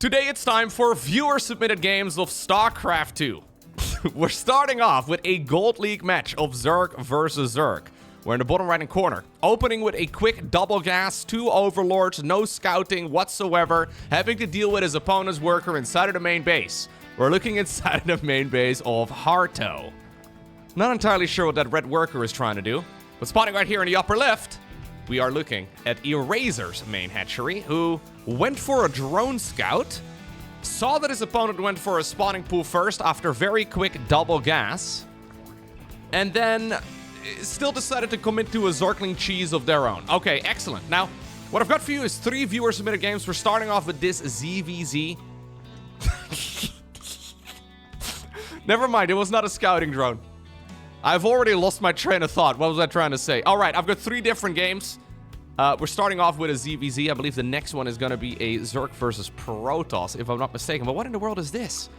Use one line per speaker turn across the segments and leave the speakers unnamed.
Today it's time for viewer-submitted games of StarCraft 2. We're starting off with a Gold League match of Zerg versus Zerg. We're in the bottom right-hand corner, opening with a quick double gas, 2 overlords, no scouting whatsoever, having to deal with his opponent's worker inside of the main base. We're looking inside of the main base of Harto. Not entirely sure what that red worker is trying to do, but spotting right here in the upper left, we are looking at Eraser's main hatchery, who went for a drone scout, saw that his opponent went for a spawning pool first after very quick double gas, and then still decided to commit to a zergling cheese of their own. Okay, excellent. Now, what I've got for you is 3 viewer-submitted games. We're starting off with this ZVZ. Never mind, it was not a scouting drone. I've already lost my train of thought. What was I trying to say? All right, I've got 3 different games. We're starting off with a ZVZ. I believe the next one is going to be a Zerg versus Protoss, if I'm not mistaken. But what in the world is this?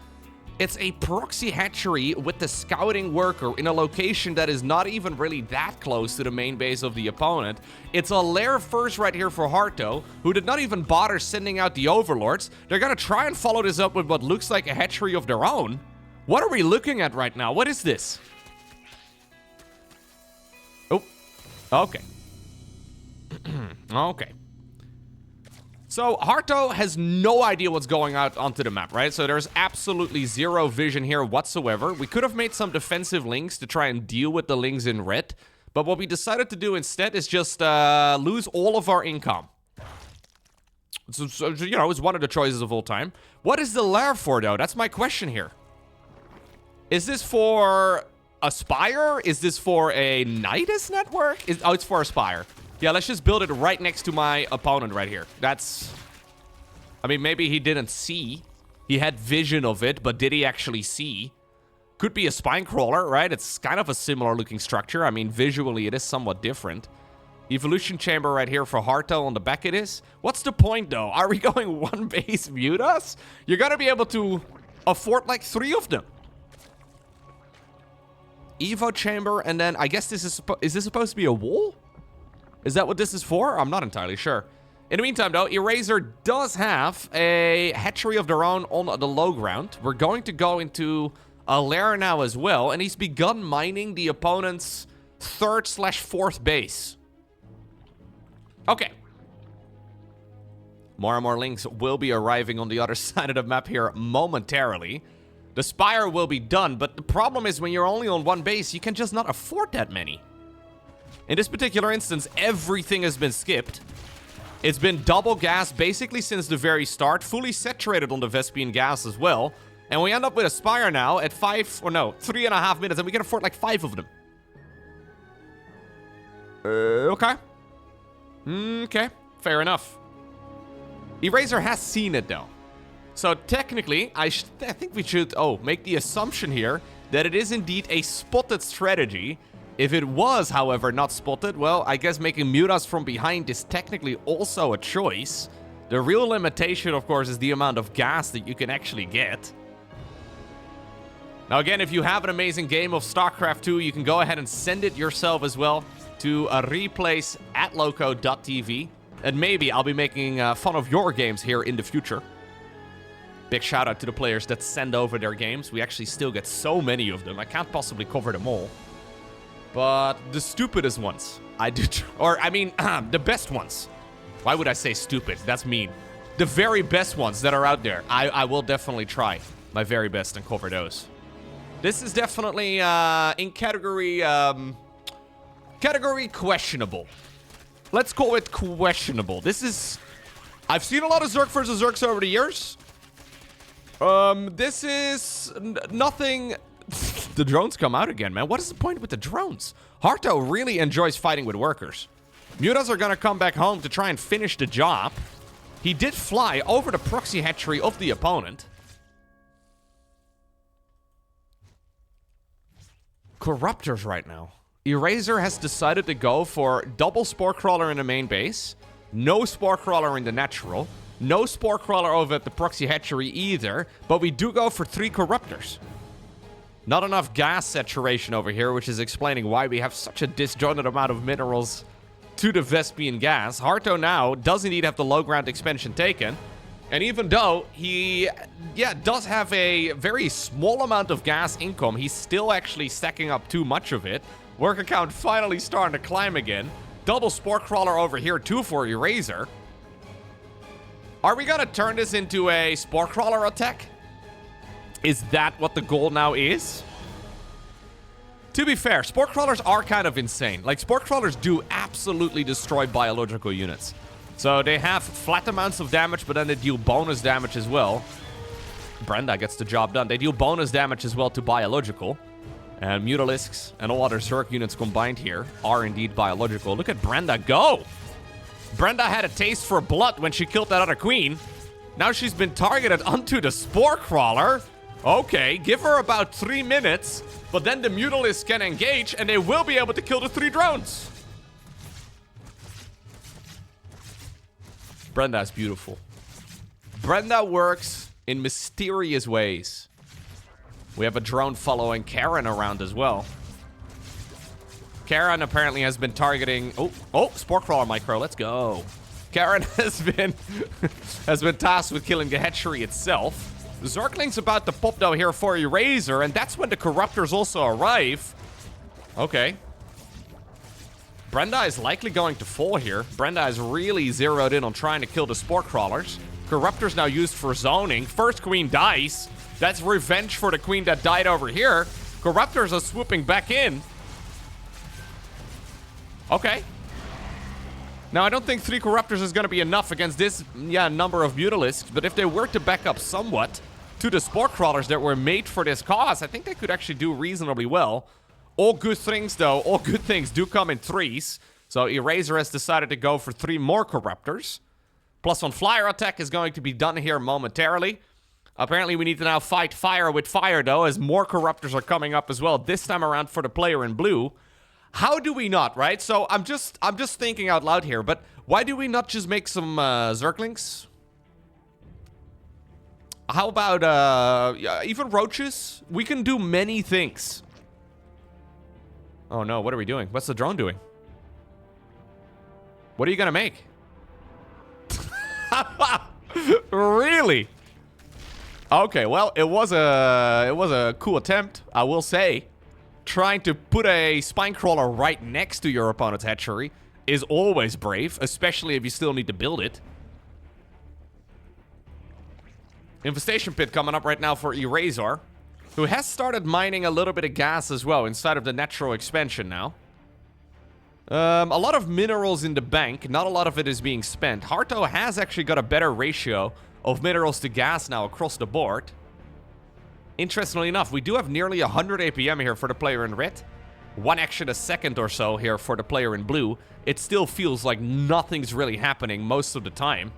It's a proxy hatchery with the scouting worker in a location that is not even really that close to the main base of the opponent. It's a lair first right here for Harto, who did not even bother sending out the overlords. They're going to try and follow this up with what looks like a hatchery of their own. What are we looking at right now? What is this? Oh, okay. Okay. So, Harto has no idea what's going out onto the map, right? So there's absolutely zero vision here whatsoever. We could have made some defensive links to try and deal with the links in red. But what we decided to do instead is just lose all of our income. So, you know, it's one of the choices of all time. What is the lair for, though? That's my question here. Is this for a Spire? Is this for a Nidus network? Oh, it's for a Spire. Yeah, let's just build it right next to my opponent right here. That's... I mean, maybe he didn't see. He had vision of it, but did he actually see? Could be a spine crawler, right? It's kind of a similar looking structure. I mean, visually, it is somewhat different. Evolution chamber right here for Harto on the back it is. What's the point, though? Are we going one base mutas? You're gonna be able to afford, like, 3 of them. Evo chamber, and then I guess this is this supposed to be a wall? Is that what this is for? I'm not entirely sure. In the meantime, though, Eraser does have a hatchery of their own on the low ground. We're going to go into a lair now as well, and he's begun mining the opponent's 3rd/4th base. Okay. More and more links will be arriving on the other side of the map here momentarily. The Spire will be done, but the problem is when you're only on one base, you can just not afford that many. In this particular instance, everything has been skipped. It's been double gas basically since the very start, fully saturated on the Vespian gas as well. And we end up with a Spire now at 3.5 minutes, and we can afford like 5 of them. Okay. Okay, fair enough. Eraser has seen it though. So technically, I think we should, make the assumption here that it is indeed a spotted strategy. If it was, however, not spotted, well, I guess making mutas from behind is technically also a choice. The real limitation, of course, is the amount of gas that you can actually get. Now, again, if you have an amazing game of StarCraft 2, you can go ahead and send it yourself as well to replace@loco.tv. And maybe I'll be making fun of your games here in the future. Big shout out to the players that send over their games. We actually still get so many of them. I can't possibly cover them all. But the stupidest ones, the best ones. Why would I say stupid? That's mean. The very best ones that are out there, I will definitely try my very best and cover those. This is definitely in category questionable. Let's call it questionable. This is... I've seen a lot of Zerg versus Zergs over the years. This is nothing... The drones come out again, man. What is the point with the drones? Harto really enjoys fighting with workers. Mutas are gonna come back home to try and finish the job. He did fly over the proxy hatchery of the opponent. Corruptors right now. Eraser has decided to go for double Spore Crawler in the main base. No Spore Crawler in the natural. No Spore Crawler over at the proxy hatchery either. But we do go for 3 Corruptors. Not enough gas saturation over here, which is explaining why we have such a disjointed amount of minerals to the Vespian gas. Harto now does indeed have the low ground expansion taken. And even though he, does have a very small amount of gas income, he's still actually stacking up too much of it. Worker count finally starting to climb again. Double Spore Crawler over here too for Eraser. Are we gonna turn this into a Spore Crawler attack? Is that what the goal now is? To be fair, Spore Crawlers are kind of insane. Like, Spore Crawlers do absolutely destroy biological units. So they have flat amounts of damage, but then they deal bonus damage as well. Brenda gets the job done. They deal bonus damage as well to biological. And Mutalisks and all other Zerg units combined here are indeed biological. Look at Brenda go! Brenda had a taste for blood when she killed that other queen. Now she's been targeted onto the Spore Crawler. Okay, give her about 3 minutes, but then the Mutalisks can engage and they will be able to kill the 3 drones. Brenda is beautiful. Brenda works in mysterious ways. We have a drone following Karen around as well. Karen apparently has been targeting... Oh, Spore Crawler Micro, let's go. Karen has been tasked with killing the hatchery itself. The Zergling's about to pop though here for Eraser, and that's when the Corruptors also arrive. Okay. Brenda is likely going to fall here. Brenda is really zeroed in on trying to kill the Spore Crawlers. Corruptors now used for zoning. First queen dies. That's revenge for the queen that died over here. Corruptors are swooping back in. Okay. Now, I don't think 3 Corruptors is going to be enough against this, number of Mutalisks. But if they were to back up somewhat to the Spore Crawlers that were made for this cause, I think they could actually do reasonably well. All good things, though, all good things do come in 3s. So Eraser has decided to go for 3 more Corruptors. Plus one flyer attack is going to be done here momentarily. Apparently, we need to now fight fire with fire, though, as more Corruptors are coming up as well. This time around for the player in blue. How do we not, right? So I'm just thinking out loud here, but why do we not just make some Zerglings? How about even roaches? We can do many things. Oh no, what are we doing? What's the drone doing? What are you gonna make? Really? Okay, well, it was a cool attempt, I will say. Trying to put a spine crawler right next to your opponent's hatchery is always brave, especially if you still need to build it. Infestation pit coming up right now for Eraser, who has started mining a little bit of gas as well inside of the natural expansion now. A lot of minerals in the bank, not a lot of it is being spent. Harto has actually got a better ratio of minerals to gas now across the board. Interestingly enough, we do have nearly 100 APM here for the player in red. 1 action a second or so here for the player in blue. It still feels like nothing's really happening most of the time.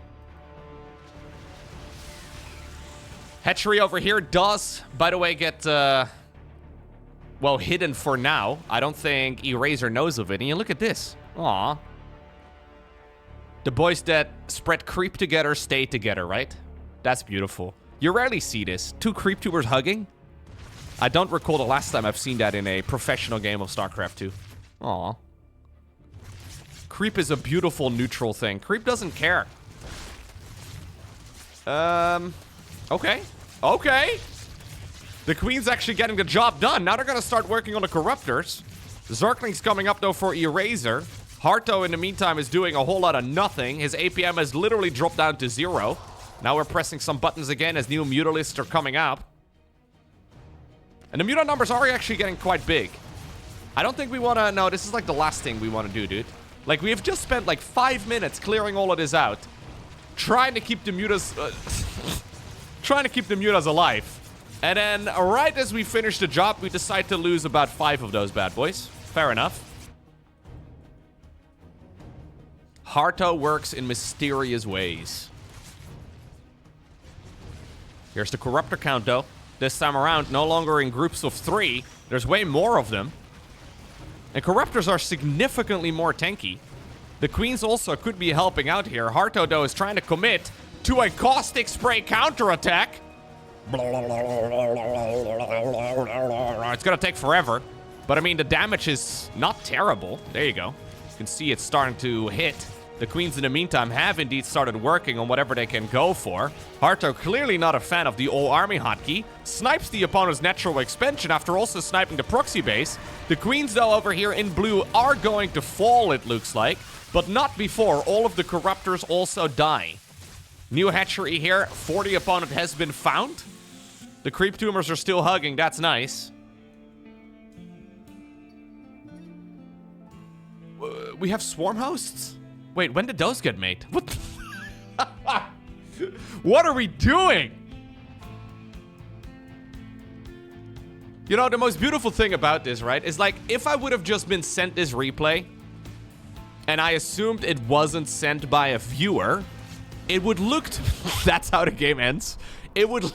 Hatchery over here does, by the way, get, well, hidden for now. I don't think Eraser knows of it. And you look at this. Aw. The boys that spread creep together stay together, right? That's beautiful. You rarely see this. 2 creep tubers hugging. I don't recall the last time I've seen that in a professional game of StarCraft 2. Aw. Creep is a beautiful neutral thing. Creep doesn't care. Okay. Okay. The queen's actually getting the job done. Now they're going to start working on the Corruptors. Zergling's coming up, though, for Eraser. Harto, in the meantime, is doing a whole lot of nothing. His APM has literally dropped down to 0. Now we're pressing some buttons again as new Mutalisks are coming up. And the mutant numbers are actually getting quite big. I don't think we want to... No, this is like the last thing we want to do, dude. Like, we have just spent like 5 minutes clearing all of this out. Trying to keep the mutas... trying to keep the mutas alive. And then, right as we finish the job, we decide to lose about 5 of those bad boys. Fair enough. Harto works in mysterious ways. Here's the Corruptor count, though. This time around, no longer in groups of 3. There's way more of them. And Corruptors are significantly more tanky. The Queens also could be helping out here. Harto, though, is trying to commit to a Caustic Spray counterattack. It's gonna take forever. But, I mean, the damage is not terrible. There you go. You can see it's starting to hit. The queens, in the meantime, have indeed started working on whatever they can go for. Harto, clearly not a fan of the all-army hotkey, snipes the opponent's natural expansion after also sniping the proxy base. The queens, though, over here in blue are going to fall, it looks like, but not before all of the corruptors also die. New hatchery here for the opponent has been found. The creep tumors are still hugging, that's nice. We have swarm hosts? Wait, when did those get made? What? What are we doing? You know, the most beautiful thing about this, right, is like, if I would have just been sent this replay, and I assumed it wasn't sent by a viewer, it would look... That's how the game ends. It would...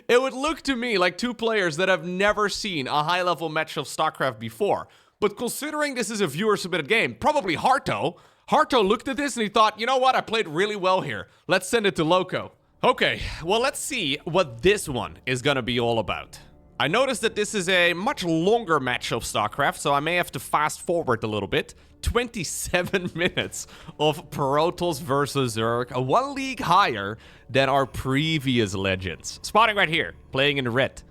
It would look to me like two players that have never seen a high-level match of StarCraft before. But considering this is a viewer-submitted game, probably Harto looked at this and he thought, you know what, I played really well here. Let's send it to Loco. Okay, well, let's see what this one is gonna be all about. I noticed that this is a much longer match of StarCraft, so I may have to fast forward a little bit. 27 minutes of Protoss versus Zerg, one league higher than our previous legends. Spotting right here, playing in red.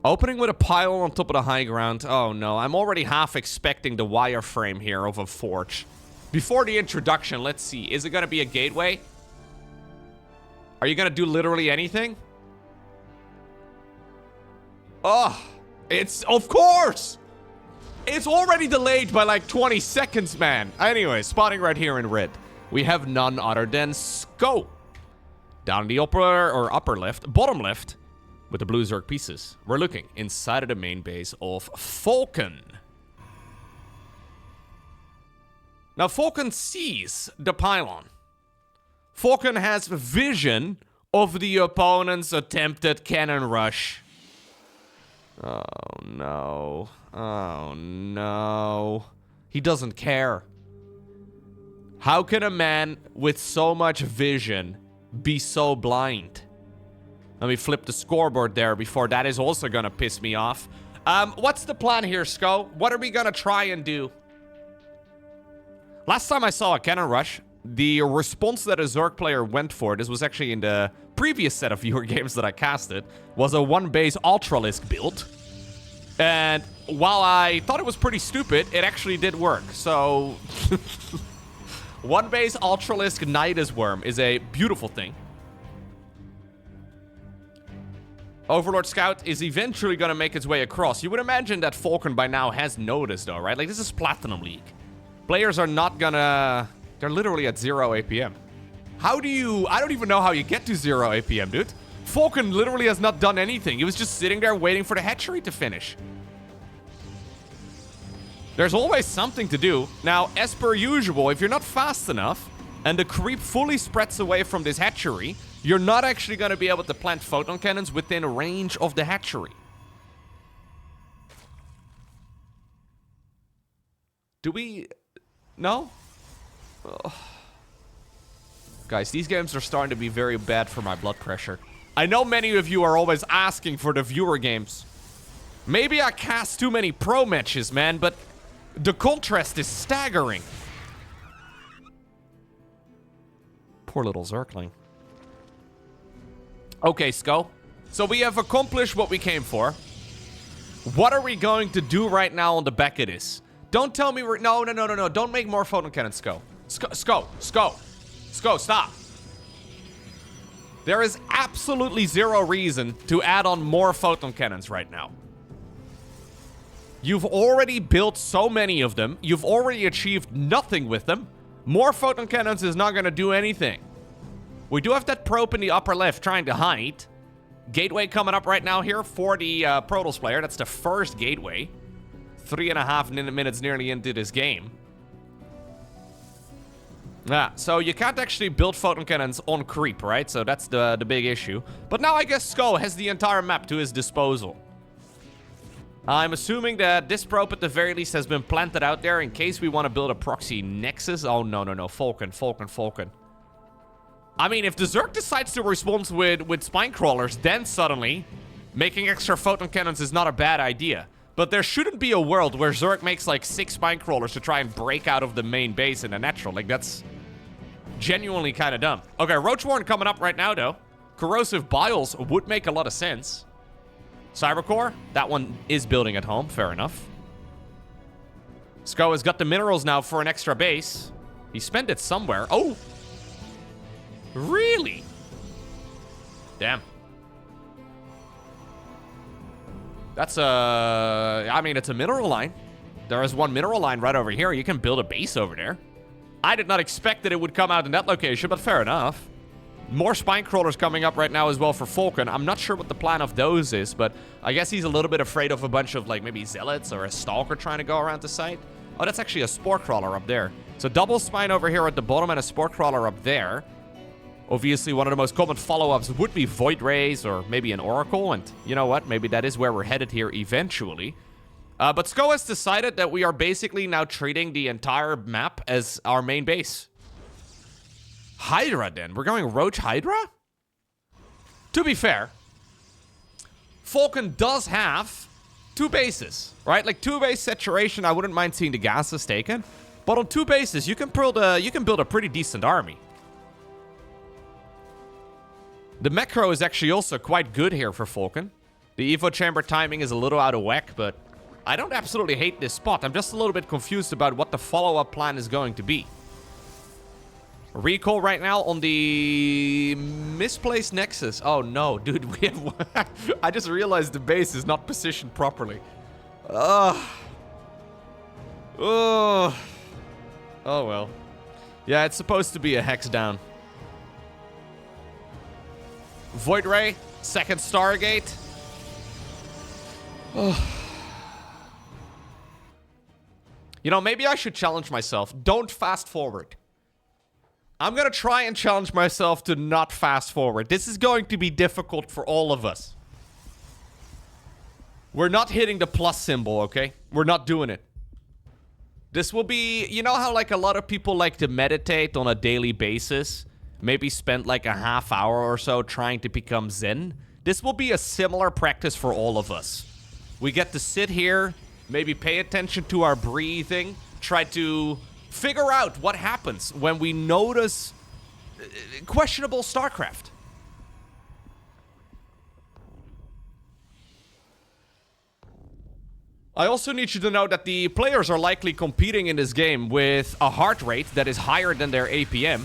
Opening with a pile on top of the high ground. Oh no, I'm already half expecting the wireframe here of a forge. Before the introduction, let's see. Is it gonna be a gateway? Are you gonna do literally anything? Oh, it's, of course! It's already delayed by like 20 seconds, man. Anyway, spotting right here in red. We have none other than Sko. Down in the upper left, bottom left, with the blue Zerg pieces. We're looking inside of the main base of Falcon. Now, Falcon sees the pylon. Falcon has vision of the opponent's attempted cannon rush. Oh, no. Oh, no. He doesn't care. How can a man with so much vision be so blind? Let me flip the scoreboard there before that is also gonna piss me off. What's the plan here, Sko? What are we gonna try and do? Last time I saw a cannon rush, the response that a Zerg player went for, this was actually in the previous set of viewer games that I casted, was a one-base Ultralisk build. And while I thought it was pretty stupid, it actually did work. So, one-base Ultralisk Nidus Worm is a beautiful thing. Overlord Scout is eventually going to make its way across. You would imagine that Falcon by now has noticed, though, right? Like, this is Platinum League. Players are not gonna... They're literally at 0 APM. How do you... I don't even know how you get to 0 APM, dude. Falcon literally has not done anything. He was just sitting there waiting for the hatchery to finish. There's always something to do. Now, as per usual, if you're not fast enough and the creep fully spreads away from this hatchery, you're not actually going to be able to plant photon cannons within range of the hatchery. Do we... No? Ugh. Guys, these games are starting to be very bad for my blood pressure. I know many of you are always asking for the viewer games. Maybe I cast too many pro matches, man, but the contrast is staggering. Poor little Zergling. Okay, Sko. So we have accomplished what we came for. What are we going to do right now on the back of this? Don't tell me we're... No. Don't make more photon cannons, Sko. Sko, stop. There is absolutely zero reason to add on more photon cannons right now. You've already built so many of them. You've already achieved nothing with them. More photon cannons is not going to do anything. We do have that probe in the upper left trying to hide. Gateway coming up right now here for the Protoss player. That's the first gateway. 3.5 minutes nearly into this game. Yeah, so you can't actually build photon cannons on creep, right? So that's the big issue. But now I guess Sko has the entire map to his disposal. I'm assuming that this probe at the very least has been planted out there in case we want to build a proxy nexus. Oh, no. Falcon. I mean, if the Zerg decides to respond with spine crawlers, then suddenly making extra photon cannons is not a bad idea. But there shouldn't be a world where Zerg makes like 6 spine crawlers to try and break out of the main base in a natural. Like, that's genuinely kind of dumb. Okay, Roachwarren coming up right now, though. Corrosive Biles would make a lot of sense. Cybercore, that one is building at home. Fair enough. Sko has got the minerals now for an extra base. He spent it somewhere. Oh! Really? Damn. That's I mean, it's a mineral line. There is one mineral line right over here. You can build a base over there. I did not expect that it would come out in that location, but fair enough. More spine crawlers coming up right now as well for Falcon. I'm not sure what the plan of those is, but I guess he's a little bit afraid of a bunch of, like, maybe zealots or a stalker trying to go around the site. Oh, that's actually a spore crawler up there. So double spine over here at the bottom and a spore crawler up there. Obviously, one of the most common follow-ups would be Void Rays or maybe an Oracle. And you know what? Maybe that is where we're headed here eventually. But Sko has decided that we are basically now treating the entire map as our main base. Hydra, then. We're going Roach Hydra? To be fair, Falcon does have 2 bases, right? Like, 2-base saturation, I wouldn't mind seeing the gases taken. But on 2 bases, you can build a pretty decent army. The macro is actually also quite good here for Falcon. The Evo Chamber timing is a little out of whack, but I don't absolutely hate this spot. I'm just a little bit confused about what the follow-up plan is going to be. Recall right now on the misplaced Nexus. Oh no, dude, we have... I just realized the base is not positioned properly. Oh well. Yeah, it's supposed to be a hex down. Void Ray, second Stargate. You know, maybe I should challenge myself. Don't fast forward. I'm gonna try and challenge myself to not fast forward. This is going to be difficult for all of us. We're not hitting the plus symbol, okay? We're not doing it. This will be... You know how, like, a lot of people like to meditate on a daily basis? Maybe spend like a half hour or so trying to become Zen. This will be a similar practice for all of us. We get to sit here, maybe pay attention to our breathing, try to figure out what happens when we notice questionable StarCraft. I also need you to know that the players are likely competing in this game with a heart rate that is higher than their APM.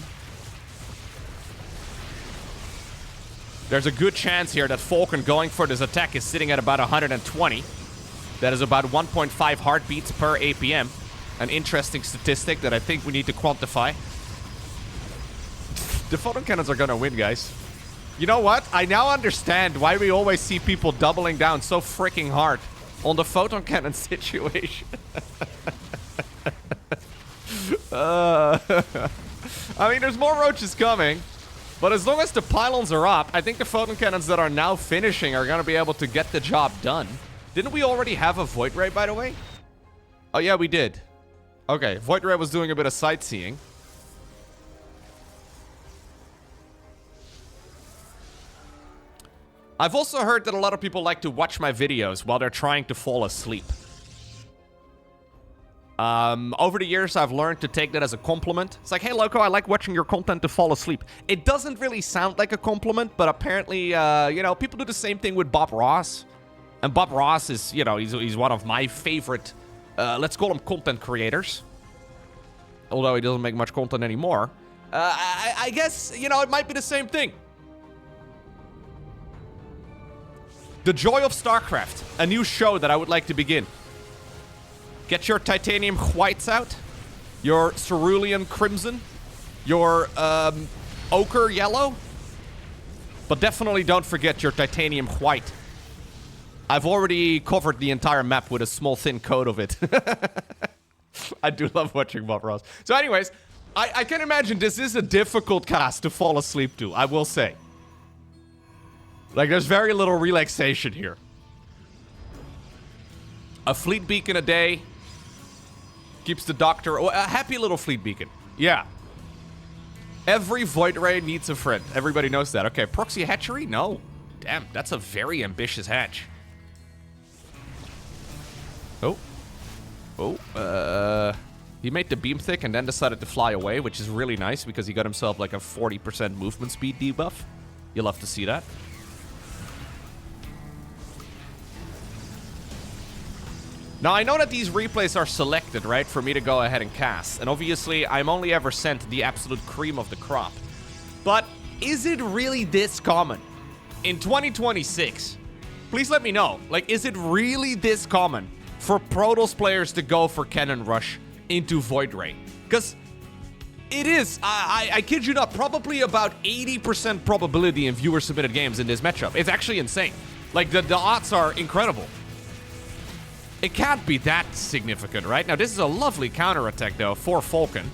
There's a good chance here that Falcon going for this attack is sitting at about 120. That is about 1.5 heartbeats per APM. An interesting statistic that I think we need to quantify. The photon cannons are gonna win, guys. You know what? I now understand why we always see people doubling down so freaking hard on the photon cannon situation. I mean, there's more roaches coming. But as long as the pylons are up, I think the photon cannons that are now finishing are going to be able to get the job done. Didn't we already have a Void Ray, by the way? Oh, yeah, we did. Okay, Void Ray was doing a bit of sightseeing. I've also heard that a lot of people like to watch my videos while they're trying to fall asleep. Over the years, I've learned to take that as a compliment. It's like, hey, Loco, I like watching your content to fall asleep. It doesn't really sound like a compliment, but apparently, you know, people do the same thing with Bob Ross. And Bob Ross is, you know, he's one of my favorite, let's call him content creators. Although he doesn't make much content anymore. I guess, you know, it might be the same thing. The Joy of StarCraft, a new show that I would like to begin. Get your titanium whites out, your cerulean crimson, your ochre yellow, but definitely don't forget your titanium white. I've already covered the entire map with a small thin coat of it. I do love watching Bob Ross. So anyways, I can imagine this is a difficult cast to fall asleep to, I will say. Like, there's very little relaxation here. A fleet beacon a day keeps the doctor... Oh, a happy little fleet beacon. Yeah. Every Void Ray needs a friend. Everybody knows that. Okay, proxy hatchery? No. Damn, that's a very ambitious hatch. Oh, he made the beam thick and then decided to fly away, which is really nice because he got himself like a 40% movement speed debuff. You'll love to see that. Now, I know that these replays are selected, right, for me to go ahead and cast. And obviously, I'm only ever sent the absolute cream of the crop. But is it really this common? In 2026, please let me know. Like, is it really this common for Protoss players to go for Cannon Rush into Void Ray? Because it is, I kid you not, probably about 80% probability in viewer-submitted games in this matchup. It's actually insane. Like, the odds are incredible. It can't be that significant, right? Now, this is a lovely counterattack, though, for Falcon.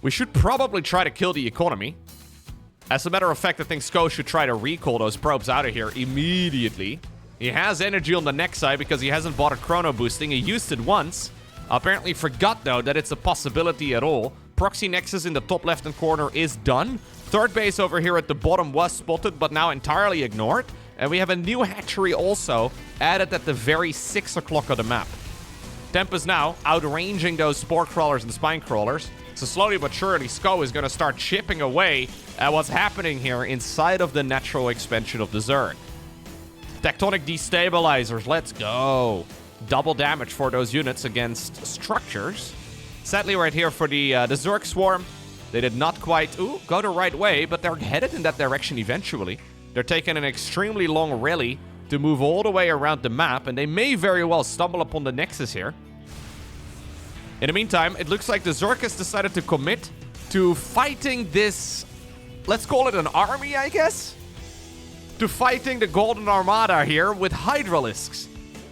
We should probably try to kill the economy. As a matter of fact, I think Sko should try to recall those probes out of here immediately. He has energy on the next side because he hasn't bought a chrono boosting. He used it once. Apparently forgot, though, that it's a possibility at all. Proxy Nexus in the top left-hand corner is done. Third base over here at the bottom was spotted, but now entirely ignored. And we have a new hatchery also added at the very 6 o'clock of the map. Tempest now outranging those spore crawlers and spine crawlers. So slowly but surely, Sko is going to start chipping away at what's happening here inside of the natural expansion of the Zerg. Tectonic destabilizers, let's go. Double damage for those units against structures. Sadly, right here for the Zerg Swarm, they did not quite go the right way, but they're headed in that direction eventually. They're taking an extremely long rally to move all the way around the map, and they may very well stumble upon the Nexus here. In the meantime, it looks like the Zerg has decided to commit to fighting this, let's call it an army, I guess? To fighting the Golden Armada here with Hydralisks.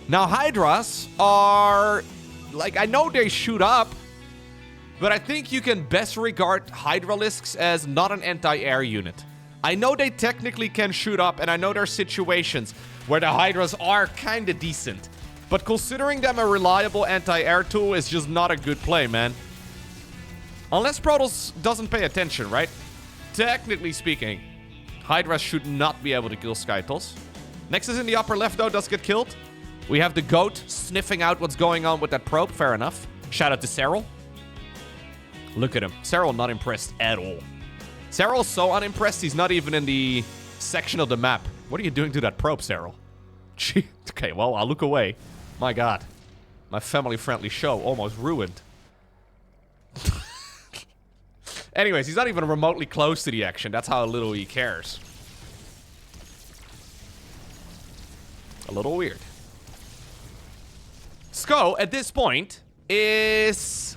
Now, Hydras are, like, I know they shoot up, but I think you can best regard Hydralisks as not an anti-air unit. I know they technically can shoot up, and I know there are situations where the Hydras are kind of decent. But considering them a reliable anti-air tool is just not a good play, man. Unless Protoss doesn't pay attention, right? Technically speaking, Hydras should not be able to kill Skytles. Nexus in the upper left, though, does get killed. We have the Goat sniffing out what's going on with that probe. Fair enough. Shout out to Cyril. Look at him. Cyril not impressed at all. Cyril's so unimpressed, he's not even in the section of the map. What are you doing to that probe, Cyril? Gee. Okay, well, I'll look away. My god. My family-friendly show almost ruined. Anyways, he's not even remotely close to the action. That's how little he cares. A little weird. Sko, at this point, is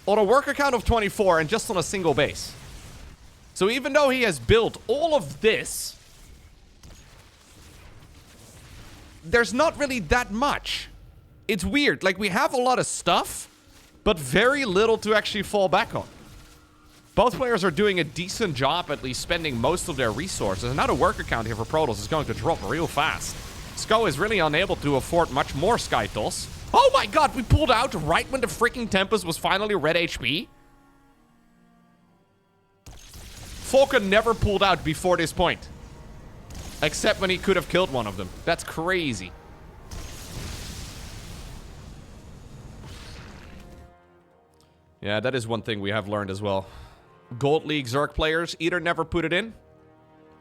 on a worker count of 24 and just on a single base. So even though he has built all of this, there's not really that much. It's weird. Like, we have a lot of stuff, but very little to actually fall back on. Both players are doing a decent job, at least spending most of their resources. And now the worker count here for Protoss is going to drop real fast. Sko is really unable to afford much more Skytles. Oh my god, we pulled out right when the freaking Tempest was finally red HP? Falcon never pulled out before this point. Except when he could have killed one of them. That's crazy. Yeah, that is one thing we have learned as well. Gold League Zerg players either never put it in,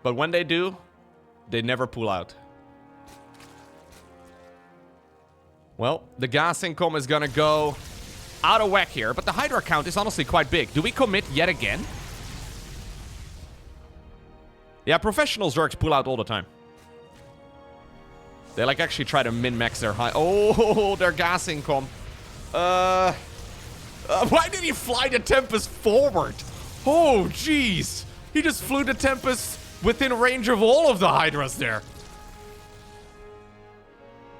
but when they do, they never pull out. Well, the gas income is gonna go out of whack here, but the Hydra count is honestly quite big. Do we commit yet again? Yeah, professional Zergs pull out all the time. They, like, actually try to min-max their high... Oh, their gas income. Why did he fly the Tempest forward? Oh, jeez. He just flew the Tempest within range of all of the Hydras there.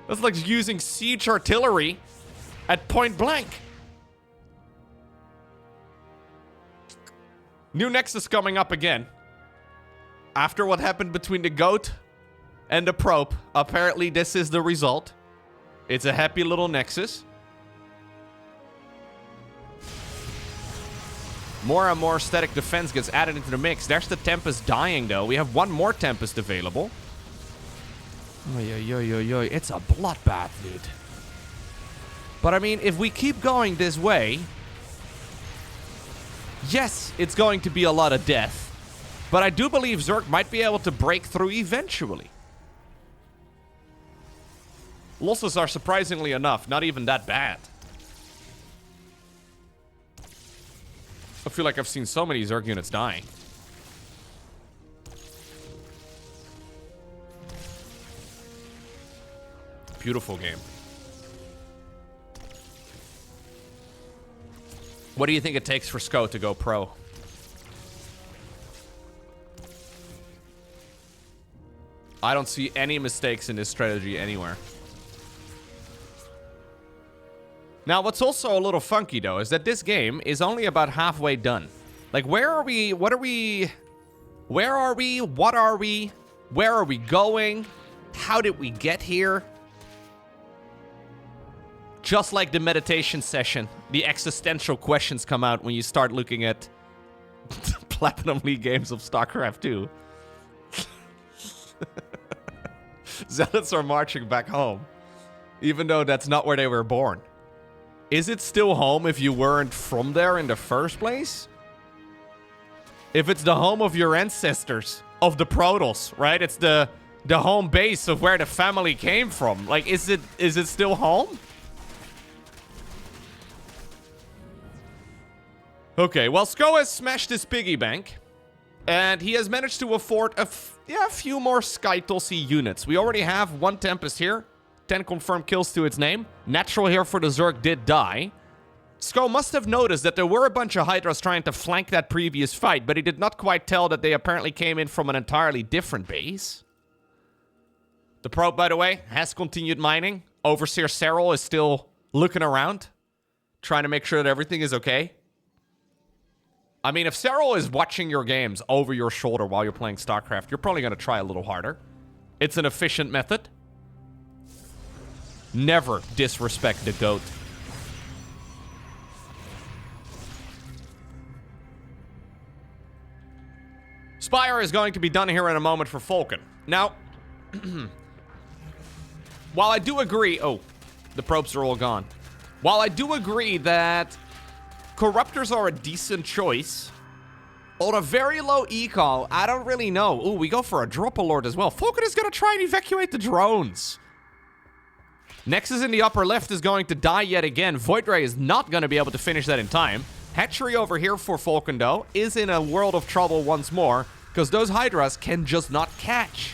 That's like using siege artillery at point blank. New Nexus coming up again. After what happened between the Goat and the Probe, apparently this is the result. It's a happy little Nexus. More and more static defense gets added into the mix. There's the Tempest dying, though. We have one more Tempest available. Oy, oy, oy, oy, oy. It's a bloodbath, dude. But I mean, if we keep going this way, yes, it's going to be a lot of death. But I do believe Zerg might be able to break through eventually. Losses are surprisingly enough not even that bad. I feel like I've seen so many Zerg units dying. Beautiful game. What do you think it takes for SCO to go pro? I don't see any mistakes in this strategy anywhere. Now, what's also a little funky, though, is that this game is only about halfway done. Like, where are we? What are we? Where are we? What are we? Where are we going? How did we get here? Just like the meditation session, the existential questions come out when you start looking at Platinum League games of StarCraft 2. Zealots are marching back home, even though that's not where they were born. Is it still home if you weren't from there in the first place? If it's the home of your ancestors, of the Protoss, right? It's the home base of where the family came from. Like, is it still home? Okay, well, SCO has smashed his piggy bank, and he has managed to afford a few more Skytossi units. We already have 1 Tempest here, 10 confirmed kills to its name. Natural here for the Zerg did die. SCO must have noticed that there were a bunch of Hydras trying to flank that previous fight, but he did not quite tell that they apparently came in from an entirely different base. The probe, by the way, has continued mining. Overseer Cyril is still looking around, trying to make sure that everything is okay. I mean, if Cyril is watching your games over your shoulder while you're playing StarCraft, you're probably going to try a little harder. It's an efficient method. Never disrespect the GOAT. Spire is going to be done here in a moment for Falcon. Now, while I do agree... Oh, the probes are all gone. While I do agree that Corruptors are a decent choice, on a very low eco, I don't really know. Ooh, we go for a drop alert as well. Falcon is going to try and evacuate the drones. Nexus in the upper left is going to die yet again. Void Ray is not going to be able to finish that in time. Hatchery over here for Falcon, though, is in a world of trouble once more, because those Hydras can just not catch.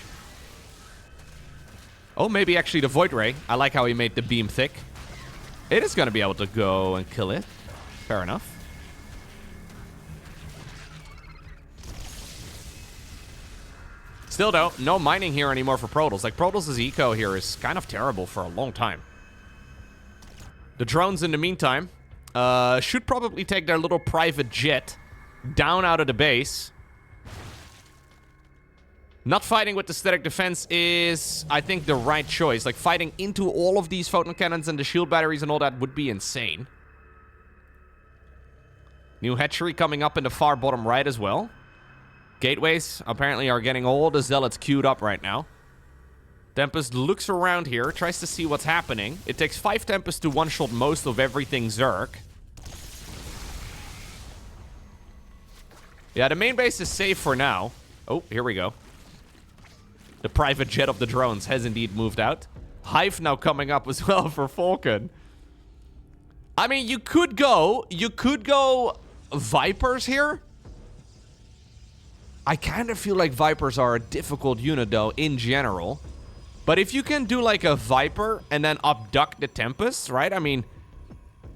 Oh, maybe actually the Void Ray. I like how he made the beam thick. It is going to be able to go and kill it. Fair enough. Still, though, no mining here anymore for Protoss. Like, Protoss' eco here is kind of terrible for a long time. The drones, in the meantime, should probably take their little private jet down out of the base. Not fighting with the static defense is, I think, the right choice. Like, fighting into all of these photon cannons and the shield batteries and all that would be insane. New hatchery coming up in the far bottom right as well. Gateways apparently are getting all the zealots queued up right now. Tempest looks around here, tries to see what's happening. It takes 5 Tempests to one-shot most of everything Zerg. Yeah, the main base is safe for now. Oh, here we go. The private jet of the drones has indeed moved out. Hive now coming up as well for Falcon. I mean, you could go Vipers here. I kind of feel like Vipers are a difficult unit, though, in general. But if you can do, like, a Viper and then abduct the Tempest, right? I mean,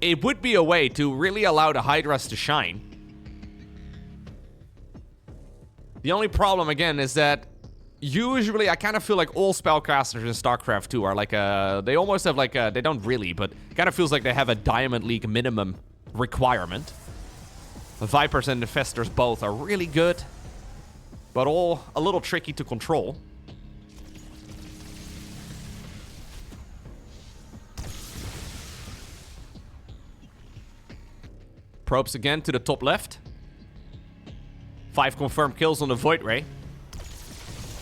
it would be a way to really allow the Hydras to shine. The only problem, again, is that usually I kind of feel like all spellcasters in StarCraft 2 are like they almost have like they don't really, but it kind of feels like they have a Diamond League minimum requirement. The Vipers and the Festers both are really good, but all a little tricky to control. Probes again to the top left. 5 confirmed kills on the Void Ray.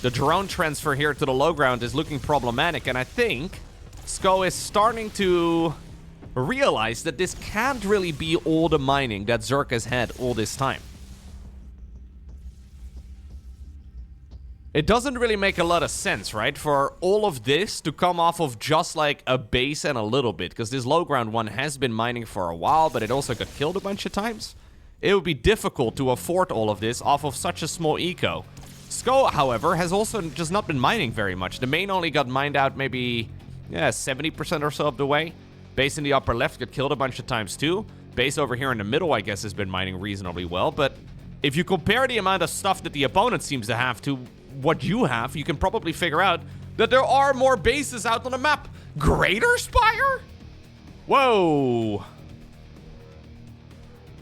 The drone transfer here to the low ground is looking problematic, and I think Sko is starting to realize that this can't really be all the mining that Zerg has had all this time. It doesn't really make a lot of sense, right? For all of this to come off of just like a base and a little bit, because this low ground one has been mining for a while, but it also got killed a bunch of times. It would be difficult to afford all of this off of such a small eco. Sko, however, has also just not been mining very much. The main only got mined out maybe, 70% or so of the way. Base in the upper left got killed a bunch of times too. Base over here in the middle, I guess, has been mining reasonably well, but if you compare the amount of stuff that the opponent seems to have to what you have, you can probably figure out that there are more bases out on the map. Greater Spire? Whoa.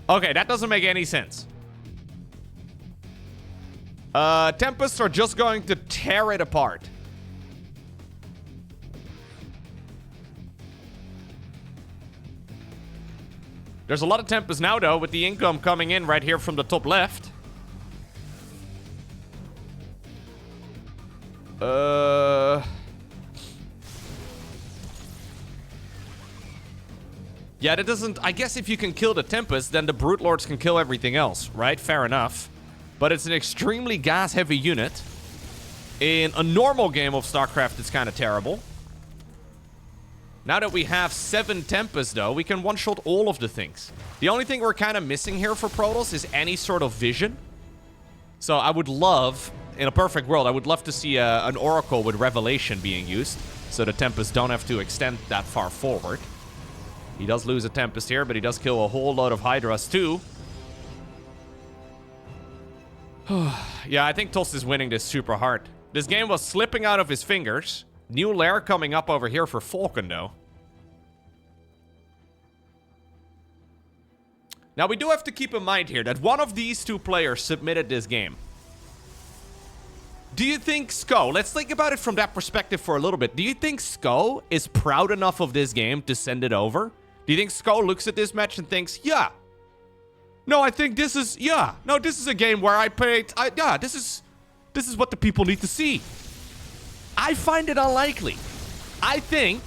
Okay, that doesn't make any sense. Tempests are just going to tear it apart. There's a lot of Tempests now, though, with the income coming in right here from the top left. Yeah, that doesn't... I guess if you can kill the Tempest, then the Brute Lords can kill everything else, right? Fair enough. But it's an extremely gas-heavy unit. In a normal game of StarCraft, it's kind of terrible. Now that we have 7 Tempests, though, we can one-shot all of the things. The only thing we're kind of missing here for Protoss is any sort of vision. So I would love... In a perfect world, I would love to see an Oracle with Revelation being used, so the Tempests don't have to extend that far forward. He does lose a Tempest here, but he does kill a whole load of Hydras too. Yeah, I think TOS is winning this super hard. This game was slipping out of his fingers. New lair coming up over here for Falcon, though. Now, we do have to keep in mind here that one of these two players submitted this game. Do you think Sko, let's think about it from that perspective for a little bit. Do you think Sko is proud enough of this game to send it over? Do you think Sko looks at this match and thinks, yeah. No, I think this is, yeah. No, this is a game where I played, yeah, this is what the people need to see. I find it unlikely. I think,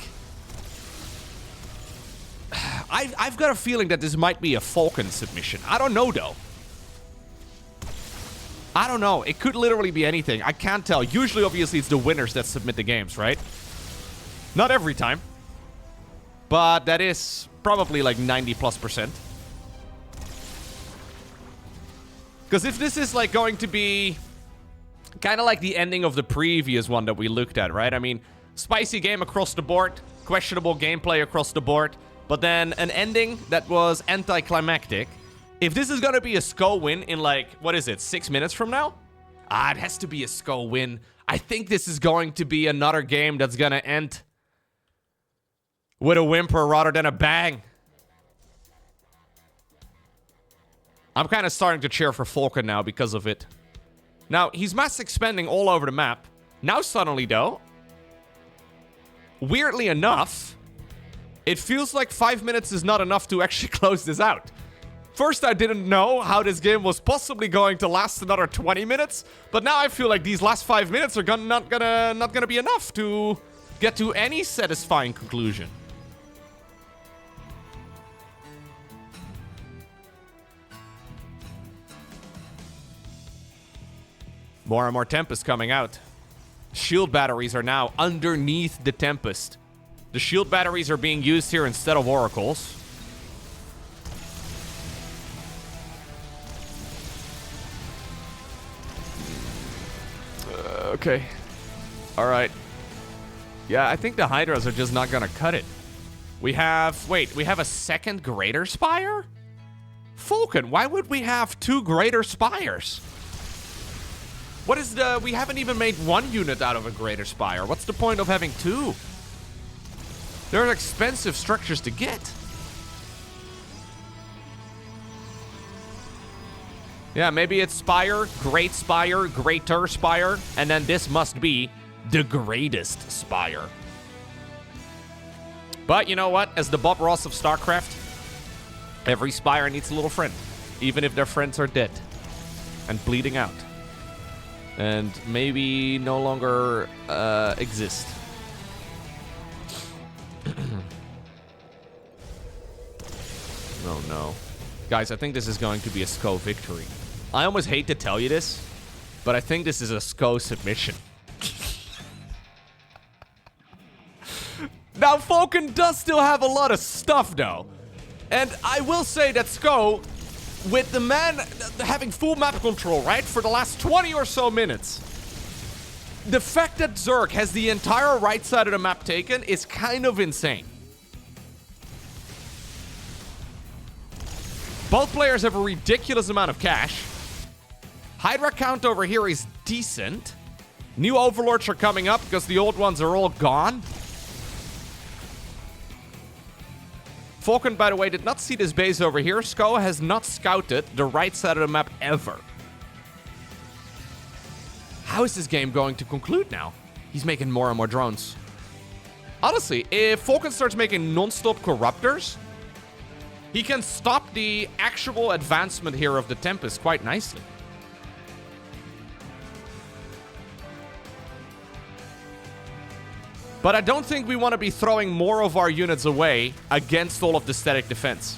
I've got a feeling that this might be a Falcon submission. I don't know, though. I don't know. It could literally be anything. I can't tell. Usually, obviously, it's the winners that submit the games, right? Not every time. But that is probably like 90+%. Because if this is like going to be kind of like the ending of the previous one that we looked at, right? I mean, spicy game across the board, questionable gameplay across the board, but then an ending that was anticlimactic. If this is going to be a Sko win in like, what is it, 6 minutes from now? It has to be a Sko win. I think this is going to be another game that's going to end with a whimper rather than a bang. I'm kind of starting to cheer for Falcon now because of it. Now, he's mass expanding all over the map. Now suddenly, though, weirdly enough, it feels like 5 minutes is not enough to actually close this out. First, I didn't know how this game was possibly going to last another 20 minutes, but now I feel like these last 5 minutes are not gonna be enough to get to any satisfying conclusion. More and more Tempest coming out. Shield batteries are now underneath the Tempest. The shield batteries are being used here instead of Oracles. Okay. Alright. Yeah, I think the Hydras are just not gonna cut it. We have... Wait, we have a second Greater Spire? Falcon, why would we have 2 Greater Spires? What is the... We haven't even made 1 unit out of a Greater Spire. What's the point of having 2? They're expensive structures to get. Yeah, maybe it's Spire, Greater Spire, and then this must be the greatest Spire. But you know what? As the Bob Ross of StarCraft, every Spire needs a little friend, even if their friends are dead and bleeding out. And maybe no longer exist. Oh no. Guys, I think this is going to be a SCO victory. I almost hate to tell you this, but I think this is a SCO submission. Now, Falcon does still have a lot of stuff, though. And I will say that SCO, with the man having full map control, right, for the last 20 or so minutes, the fact that Zerg has the entire right side of the map taken is kind of insane. Both players have a ridiculous amount of cash. Hydra count over here is decent. New overlords are coming up because the old ones are all gone. Falcon, by the way, did not see this base over here. SCO has not scouted the right side of the map ever. How is this game going to conclude now? He's making more and more drones. Honestly, if Falcon starts making non-stop corruptors, he can stop the actual advancement here of the Tempest quite nicely. But I don't think we want to be throwing more of our units away against all of the static defense.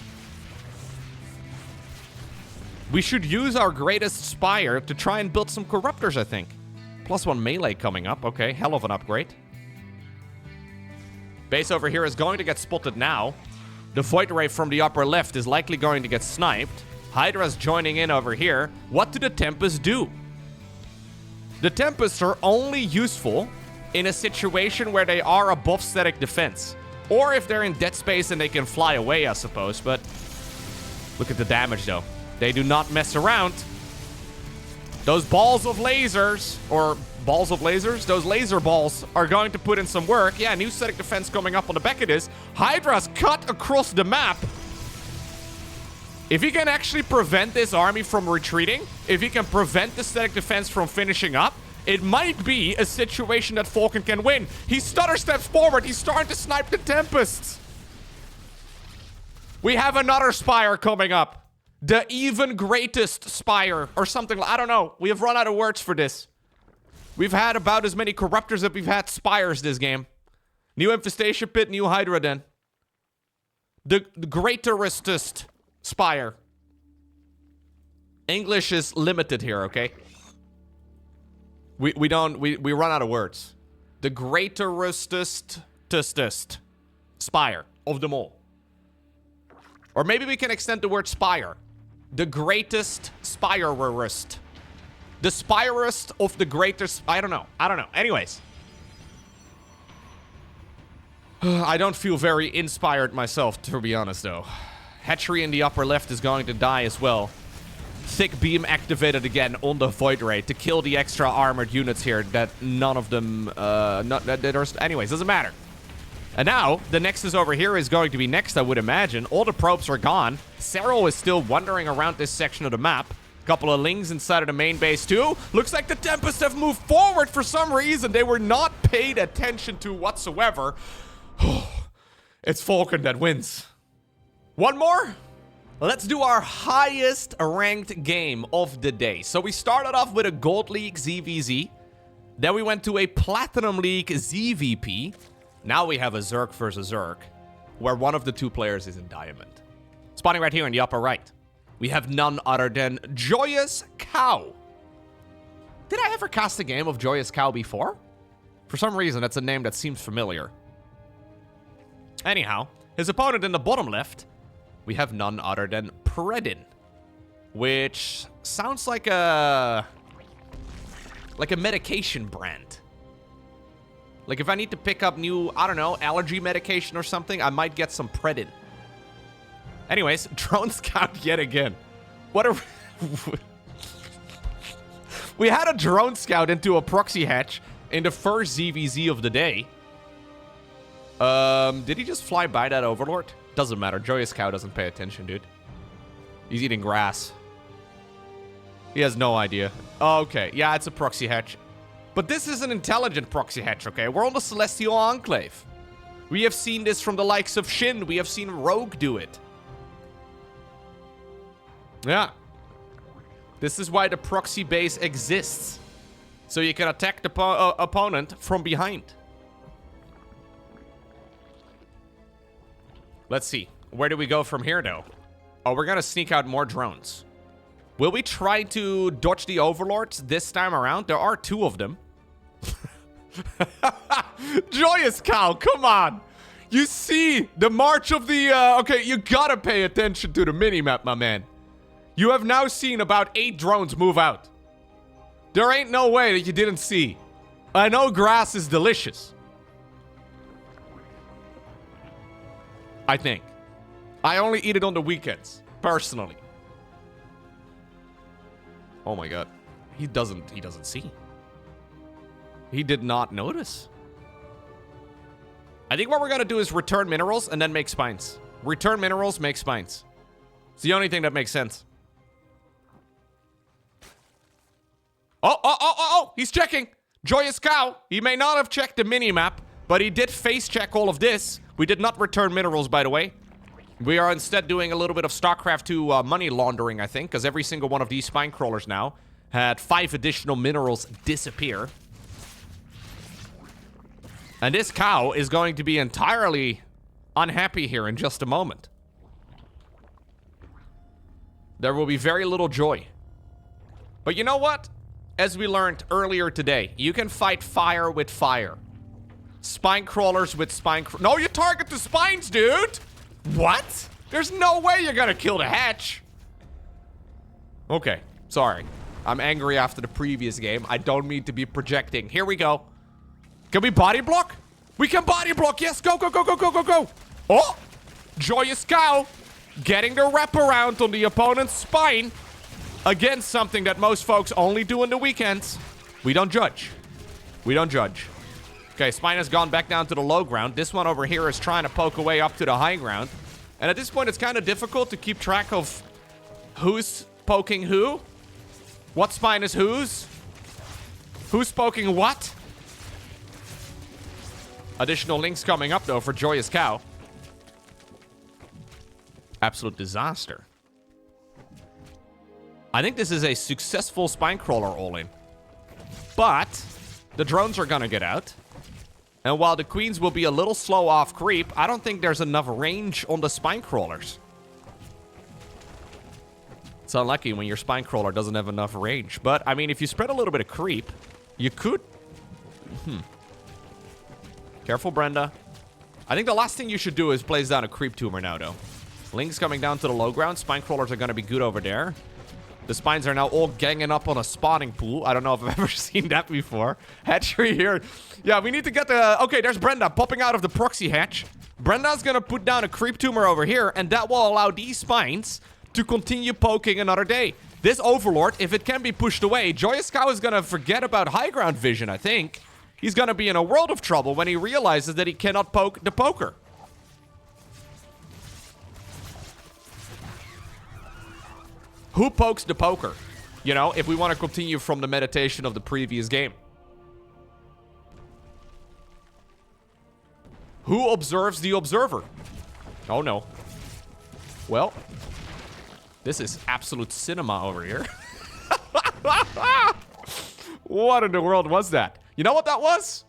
We should use our greatest Spire to try and build some Corruptors, I think. +1 melee coming up. Okay, hell of an upgrade. Base over here is going to get spotted now. The Void Ray from the upper left is likely going to get sniped. Hydra's joining in over here. What do the Tempests do? The Tempests are only useful in a situation where they are above static defense. Or if they're in dead space and they can fly away, I suppose. But look at the damage, though. They do not mess around. Those balls of lasers, or balls of lasers? Those laser balls are going to put in some work. Yeah, new static defense coming up on the back of this. Hydra's cut across the map. If he can actually prevent this army from retreating, if he can prevent the static defense from finishing up, it might be a situation that Falcon can win. He stutter steps forward. He's starting to snipe the Tempests. We have another Spire coming up. The even greatest Spire, or something. I don't know. We have run out of words for this. We've had about as many Corruptors as we've had Spires this game. New Infestation Pit, new Hydra Den. The greatest Spire. English is limited here, okay? We run out of words. The greatest Spire of them all. Or maybe we can extend the word Spire. The greatest Spirerist. The Spirest of the greatest... I don't know. Anyways. I don't feel very inspired myself, to be honest, though. Hatchery in the upper left is going to die as well. Thick beam activated again on the Void Ray to kill the extra armored units here that none of them... anyways, doesn't matter. And now, the Nexus over here is going to be next, I would imagine. All the probes are gone. Serral is still wandering around this section of the map. Couple of Lings inside of the main base too. Looks like the Tempests have moved forward for some reason. They were not paid attention to whatsoever. It's Falcon that wins. One more? Let's do our highest ranked game of the day. So we started off with a Gold League ZVZ. Then we went to a Platinum League ZVP. Now we have a Zerg versus Zerg, where one of the two players is in Diamond. Spawning right here in the upper right, we have none other than Joyous Cow. Did I ever cast a game of Joyous Cow before? For some reason, that's a name that seems familiar. Anyhow, his opponent in the bottom left, we have none other than Predin, which sounds like a medication brand. Like, if I need to pick up new, I don't know, allergy medication or something, I might get some Predin. Anyways, Drone Scout yet again. What a... We had a Drone Scout into a proxy hatch in the first ZVZ of the day. Did he just fly by that Overlord? Doesn't matter. Joyous Cow doesn't pay attention, dude. He's eating grass. He has no idea. Okay, yeah, it's a proxy hatch. But this is an intelligent proxy hatch, okay? We're on the Celestial Enclave. We have seen this from the likes of Shin. We have seen Rogue do it. Yeah. This is why the proxy base exists. so you can attack the opponent from behind. Let's see. Where do we go from here, though? Oh, we're gonna sneak out more drones. Will we try to dodge the overlords this time around? There are 2 of them. Joyous Cow, come on. You see the march of the... okay, you gotta pay attention to the minimap, my man. You have now seen about 8 drones move out. There ain't no way that you didn't see. I know grass is delicious. I think. I only eat it on the weekends, personally. Oh my god. He doesn't see. He did not notice. I think what we're gonna do is return minerals and then make spines. Return minerals, make spines. It's the only thing that makes sense. Oh, he's checking. Joyous Cow. He may not have checked the mini-map, but he did face check all of this. We did not return minerals, by the way. We are instead doing a little bit of StarCraft 2 money laundering, I think, because every single one of these spine crawlers now had 5 additional minerals disappear. And this cow is going to be entirely unhappy here in just a moment. There will be very little joy. But you know what? As we learned earlier today, you can fight fire with fire. Spine crawlers with spine No, you target the spines, dude! What? There's no way you're gonna kill the hatch. Okay, sorry. I'm angry after the previous game. I don't mean to be projecting. Here we go. Can we body block? We can body block. Yes, go, go, go, go, go, go, go. Oh! Joyous Cow getting the wraparound on the opponent's spine. Again, something that most folks only do on the weekends. We don't judge. We don't judge. Okay, spine has gone back down to the low ground. This one over here is trying to poke away up to the high ground. And at this point, it's kind of difficult to keep track of who's poking who. What spine is whose? Who's poking what? Additional links coming up, though, for Joyous Cow. Absolute disaster. I think this is a successful spine crawler all-in. But the drones are gonna get out. And while the queens will be a little slow off creep, I don't think there's enough range on the spine crawlers. It's unlucky when your spine crawler doesn't have enough range. But, I mean, if you spread a little bit of creep, you could... Careful, Brenda. I think the last thing you should do is place down a creep tumor now, though. Links coming down to the low ground. Spine crawlers are going to be good over there. The spines are now all ganging up on a spawning pool. I don't know if I've ever seen that before. Hatchery here. Yeah, we need to get the... Okay, there's Brenda popping out of the proxy hatch. Brenda's going to put down a creep tumor over here, and that will allow these spines to continue poking another day. This overlord, if it can be pushed away, Joyous Cow is going to forget about high ground vision, I think. He's going to be in a world of trouble when he realizes that he cannot poke the poker. Who pokes the poker? You know, if we want to continue from the meditation of the previous game. Who observes the observer? Oh, no. Well, this is absolute cinema over here. What in the world was that? You know what that was?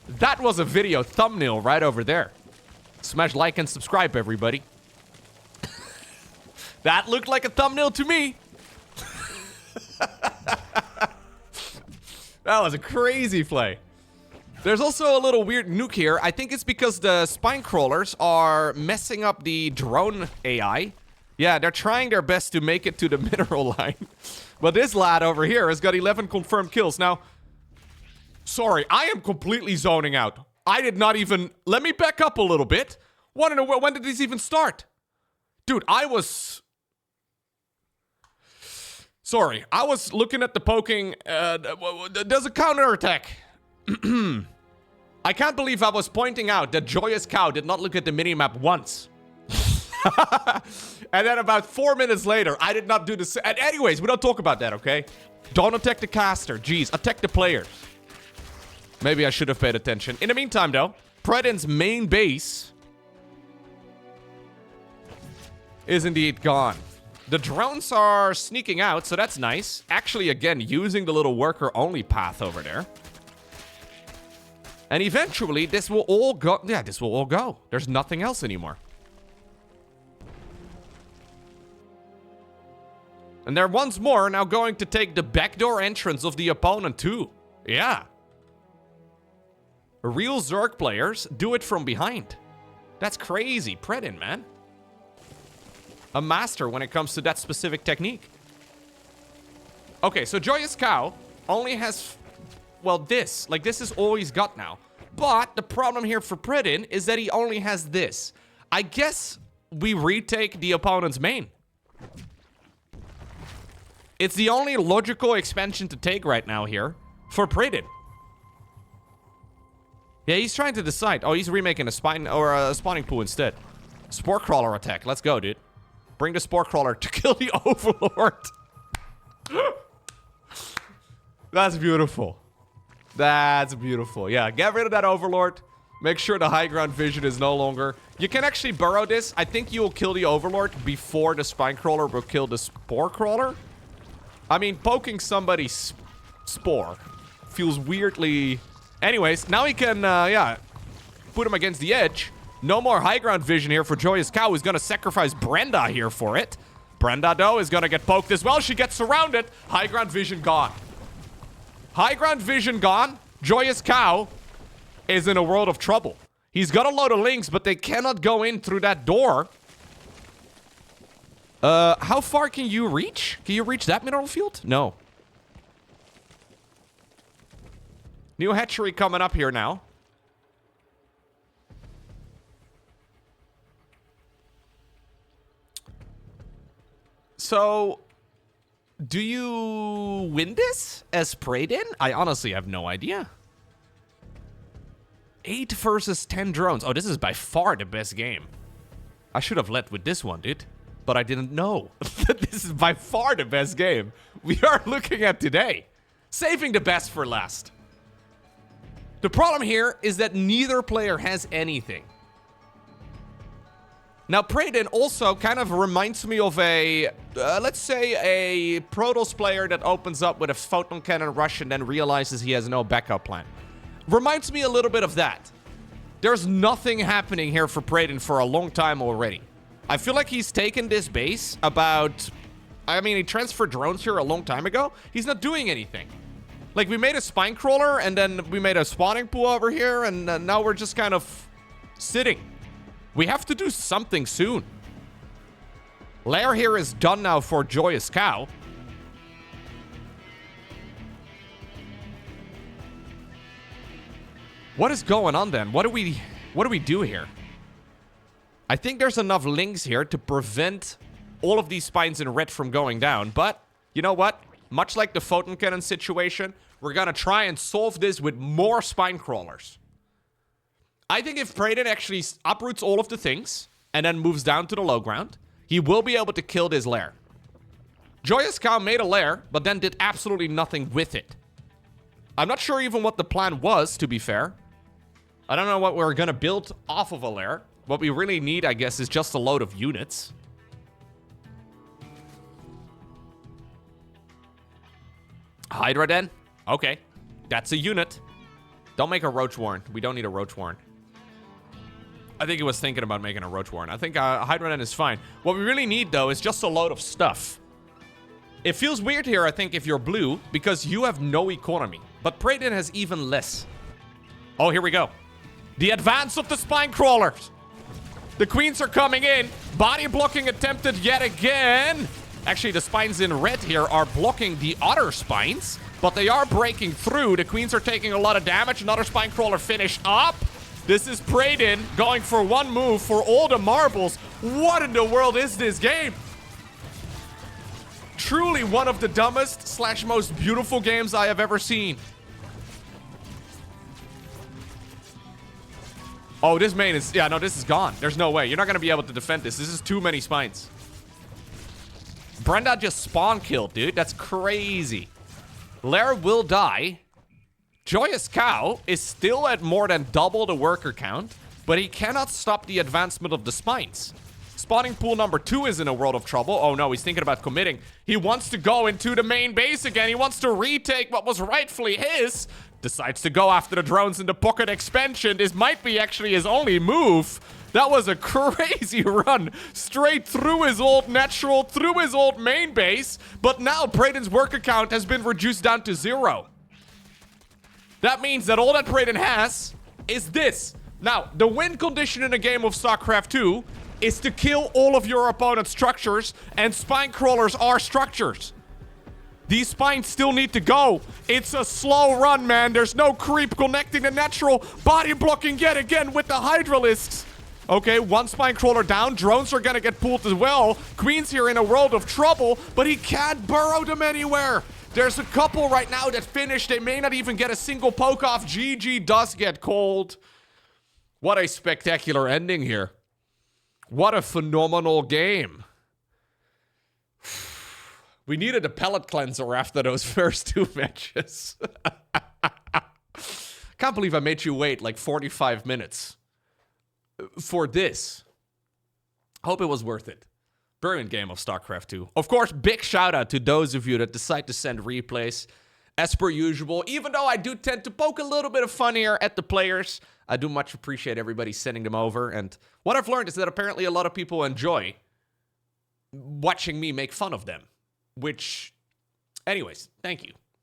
That was a video thumbnail right over there. Smash like and subscribe, everybody. That looked like a thumbnail to me. That was a crazy play. There's also a little weird nuke here. I think it's because the spine crawlers are messing up the drone AI. Yeah, they're trying their best to make it to the mineral line. But this lad over here has got 11 confirmed kills. Now, sorry, I am completely zoning out. I did not even... Let me back up a little bit. When did this even start? Dude, I was... Sorry, I was looking at the poking. There's a counterattack. I can't believe I was pointing out that Joyous Cow did not look at the minimap once. And then about 4 minutes later, I did not do the same. And anyways, we don't talk about that, okay? Don't attack the caster. Jeez, attack the players. Maybe I should have paid attention. In the meantime, though, Predin's main base is indeed gone. The drones are sneaking out, so that's nice. Actually, again, using the little worker-only path over there. And eventually, this will all go. Yeah, this will all go. There's nothing else anymore. And they're once more now going to take the backdoor entrance of the opponent too. Yeah. Real Zerg players do it from behind. That's crazy. Predin, man. A master when it comes to that specific technique. Okay, so Joyous Cow only has, well, this. Like, this is all he's got now. But the problem here for Predin is that he only has this. I guess we retake the opponent's main. It's the only logical expansion to take right now here for Predin. Yeah, he's trying to decide. Oh, he's remaking a spine or a spawning pool instead. Spore crawler attack. Let's go, dude. Bring the spore crawler to kill the overlord. That's beautiful. That's beautiful. Yeah, get rid of that overlord. Make sure the high ground vision is no longer. You can actually burrow this. I think you will kill the overlord before the spine crawler will kill the spore crawler. I mean, poking somebody's spore feels weirdly... Anyways, now he can, yeah, put him against the edge. No more high ground vision here for Joyous Cow, who's going to sacrifice Brenda here for it. Brenda, though, is going to get poked as well. She gets surrounded. High ground vision gone. High ground vision gone. Joyous Cow is in a world of trouble. He's got a load of links, but they cannot go in through that door. How far can you reach? Can you reach that mineral field? No. New hatchery coming up here now. So, do you win this as Predin? I honestly have no idea. 8 versus 10 drones. Oh, this is by far the best game. I should have led with this one, dude. But I didn't know. This is by far the best game we are looking at today. Saving the best for last. The problem here is that neither player has anything. Now, Predin also kind of reminds me of a, let's say, a Protoss player that opens up with a photon cannon rush and then realizes he has no backup plan. Reminds me a little bit of that. There's nothing happening here for Predin for a long time already. I feel like he's taken this base about... I mean, he transferred drones here a long time ago. He's not doing anything. Like, we made a spine crawler, and then we made a spawning pool over here, and now we're just kind of sitting. We have to do something soon. Lair here is done now for Joyous Cow. What is going on then? What do we do here? I think there's enough links here to prevent all of these spines in red from going down. But, you know what? Much like the photon cannon situation, we're gonna try and solve this with more spine crawlers. I think if Predin actually uproots all of the things and then moves down to the low ground, he will be able to kill this lair. Joyous Cow made a lair, but then did absolutely nothing with it. I'm not sure even what the plan was, to be fair. I don't know what we're gonna build off of a lair. What we really need, I guess, is just a load of units. Hydra Den? Okay. That's a unit. Don't make a Roach Warren. We don't need a Roach Warren. I think he was thinking about making a Roach Warren. I think Hydra Den is fine. What we really need, though, is just a load of stuff. It feels weird here, I think, if you're blue, because you have no economy. But Predin has even less. Oh, here we go. The advance of the spine crawlers. The queens are coming in. Body blocking attempted yet again. Actually, the spines in red here are blocking the other spines, but they are breaking through. The queens are taking a lot of damage. Another spine crawler finished up. This is Predin going for one move for all the marbles. What in the world is this game? Truly one of the dumbest / most beautiful games I have ever seen. Oh, this main is... Yeah, no, this is gone. There's no way. You're not going to be able to defend this. This is too many spines. Brenda just spawn killed, dude. That's crazy. Lair will die. Joyous Cow is still at more than double the worker count, but he cannot stop the advancement of the spines. Spawning pool number 2 is in a world of trouble. Oh no, he's thinking about committing. He wants to go into the main base again. He wants to retake what was rightfully his. Decides to go after the drones in the pocket expansion. This might be actually his only move. That was a crazy run. Straight through his old natural, through his old main base. But now Brayden's worker count has been reduced down to 0. That means that all that Brayden has is this. Now, the win condition in a game of StarCraft 2 is to kill all of your opponent's structures, and spine crawlers are structures. These spines still need to go. It's a slow run, man. There's no creep connecting the natural. Body blocking yet again with the Hydralisks. Okay, one spine crawler down. Drones are gonna get pulled as well. Queen's here in a world of trouble, but he can't burrow them anywhere. There's a couple right now that finished. They may not even get a single poke off. GG does get called. What a spectacular ending here. What a phenomenal game. We needed a palate cleanser after those first 2 matches. Can't believe I made you wait like 45 minutes for this. Hope it was worth it. Brilliant game of StarCraft 2. Of course, big shout out to those of you that decide to send replays. As per usual, even though I do tend to poke a little bit of fun here at the players, I do much appreciate everybody sending them over. And what I've learned is that apparently a lot of people enjoy watching me make fun of them. Which, anyways, thank you.